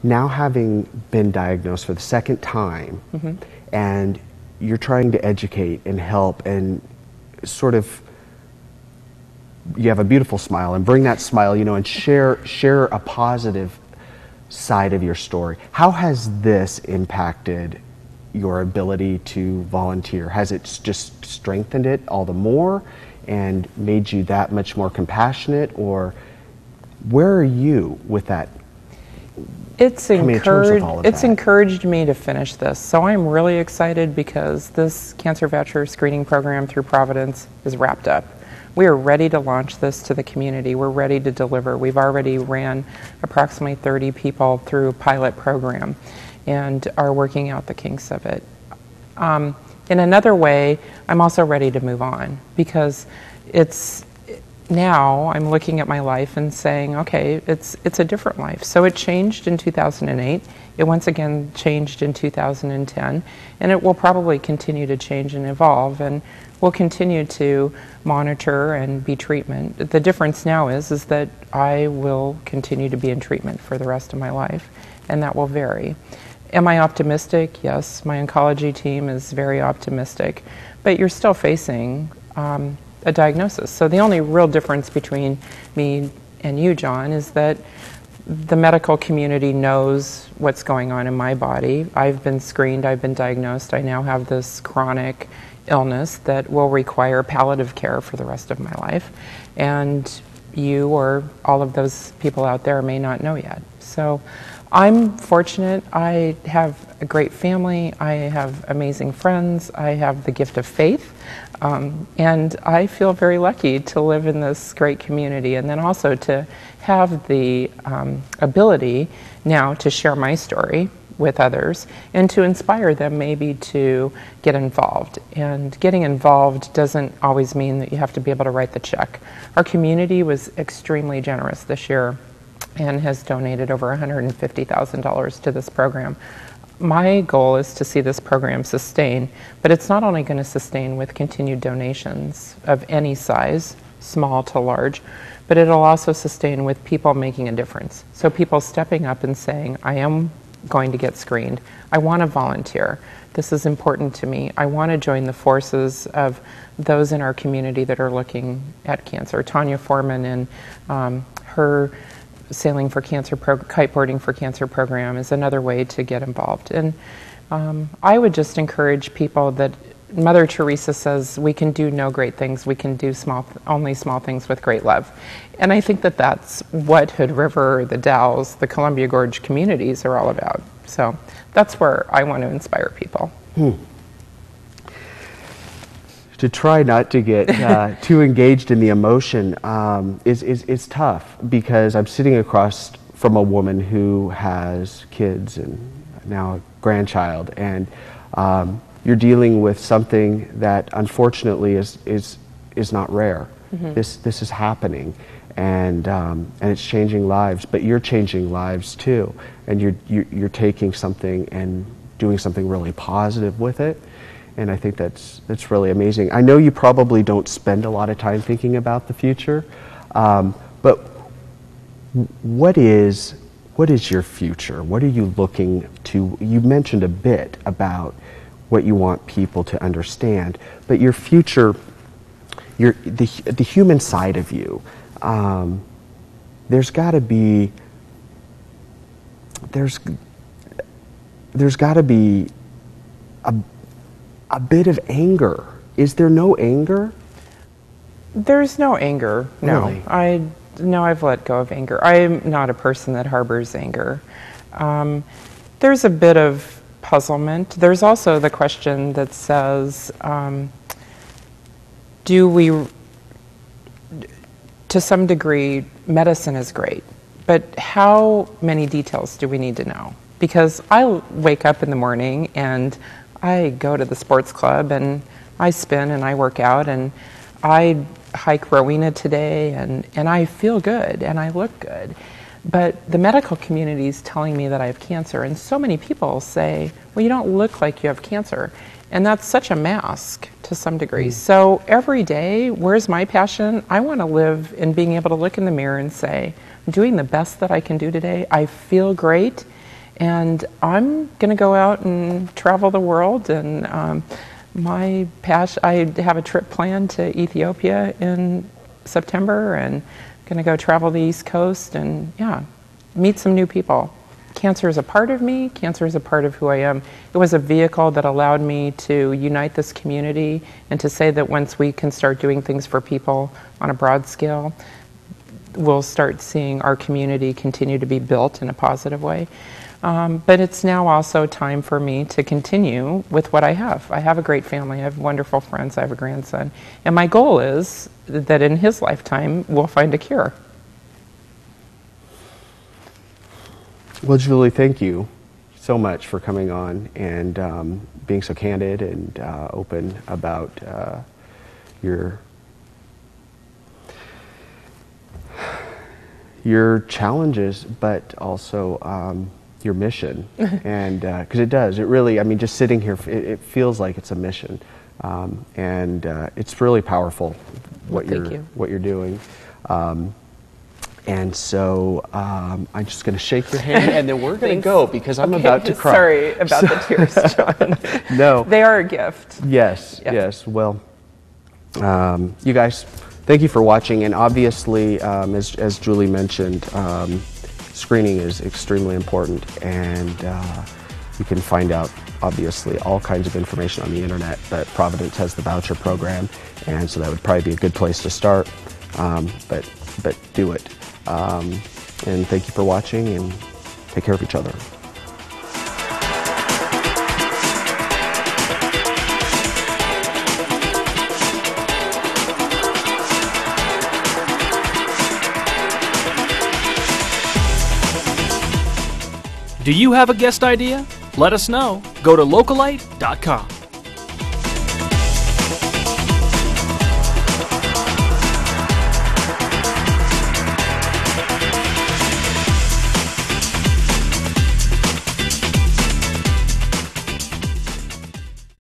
Now having been diagnosed for the second time, and you're trying to educate and help and sort of, you have a beautiful smile, and bring that smile, and share a positive side of your story. How has this impacted your ability to volunteer? Has it just strengthened it all the more and made you that much more compassionate, or where are you with that? It's encouraged me to finish this. So I'm really excited because this cancer voucher screening program through Providence is wrapped up. We are ready to launch this to the community. We're ready to deliver. We've already ran approximately 30 people through a pilot program and are working out the kinks of it. In another way, I'm also ready to move on, because now I'm looking at my life and saying, okay, it's a different life. So it changed in 2008. It once again changed in 2010, and it will probably continue to change and evolve, and we'll continue to monitor and be treatment. The difference now is that I will continue to be in treatment for the rest of my life, and that will vary. Am I optimistic? Yes, my oncology team is very optimistic, but you're still facing a diagnosis. So the only real difference between me and you, John, is that the medical community knows what's going on in my body. I've been screened, I've been diagnosed, I now have this chronic illness that will require palliative care for the rest of my life. And you or all of those people out there may not know yet. So I'm fortunate. I have a great family. I have amazing friends. I have the gift of faith. And I feel very lucky to live in this great community, and then also to have the ability now to share my story with others and to inspire them maybe to get involved. And getting involved doesn't always mean that you have to be able to write the check. Our community was extremely generous this year and has donated over $150,000 to this program. My goal is to see this program sustain, but it's not only going to sustain with continued donations of any size, small to large, but it'll also sustain with people making a difference. So people stepping up and saying, I am going to get screened. I want to volunteer. This is important to me. I want to join the forces of those in our community that are looking at cancer. Tanya Foreman and her Sailing for Cancer, Kiteboarding for Cancer program is another way to get involved. And I would just encourage people that Mother Teresa says we can do no great things, we can do only small things with great love. And I think that that's what Hood River, the Dalles, the Columbia Gorge communities are all about. So that's where I want to inspire people. To try not to get too engaged in the emotion is tough, because I'm sitting across from a woman who has kids and now a grandchild, and you're dealing with something that unfortunately is not rare. This is happening, and it's changing lives, but you're changing lives too, and you're taking something and doing something really positive with it. And I think that's really amazing. I know you probably don't spend a lot of time thinking about the future, but what is your future? What are you looking to? You mentioned a bit about what you want people to understand, but your future, the human side of you, there's got to be a bit of anger. Is there no anger? There's no anger, no. Really? I've let go of anger. I'm not a person that harbors anger. There's a bit of puzzlement. There's also the question that says, to some degree, medicine is great, but how many details do we need to know? Because I wake up in the morning and I go to the sports club and I spin and I work out and I hike Rowena today and I feel good and I look good. But the medical community is telling me that I have cancer, and so many people say, well, you don't look like you have cancer. And that's such a mask to some degree. So every day, where's my passion? I want to live in being able to look in the mirror and say, I'm doing the best that I can do today. I feel great. And I'm going to go out and travel the world. And my passion, I have a trip planned to Ethiopia in September, and going to go travel the East Coast and, yeah, meet some new people. Cancer is a part of me. Cancer is a part of who I am. It was a vehicle that allowed me to unite this community and to say that once we can start doing things for people on a broad scale, we'll start seeing our community continue to be built in a positive way. But it's now also time for me to continue with what I have. I have a great family. I have wonderful friends. I have a grandson. And my goal is that in his lifetime, we'll find a cure. Well, Julie, thank you so much for coming on and being so candid and open about your challenges, but also your mission. And because it does, it really, I mean, just sitting here, it feels like it's a mission. And it's really powerful what you're doing. And so I'm just going to shake your hand, and then we're going to go because I'm about to cry. Sorry about the tears, John. No. They are a gift. Yes. Well, you guys, thank you for watching. And obviously, as Julie mentioned, screening is extremely important. And you can find out, obviously, all kinds of information on the internet. But Providence has the voucher program, and so that would probably be a good place to start. But do it. And thank you for watching, and take care of each other. Do you have a guest idea? Let us know. Go to localite.com.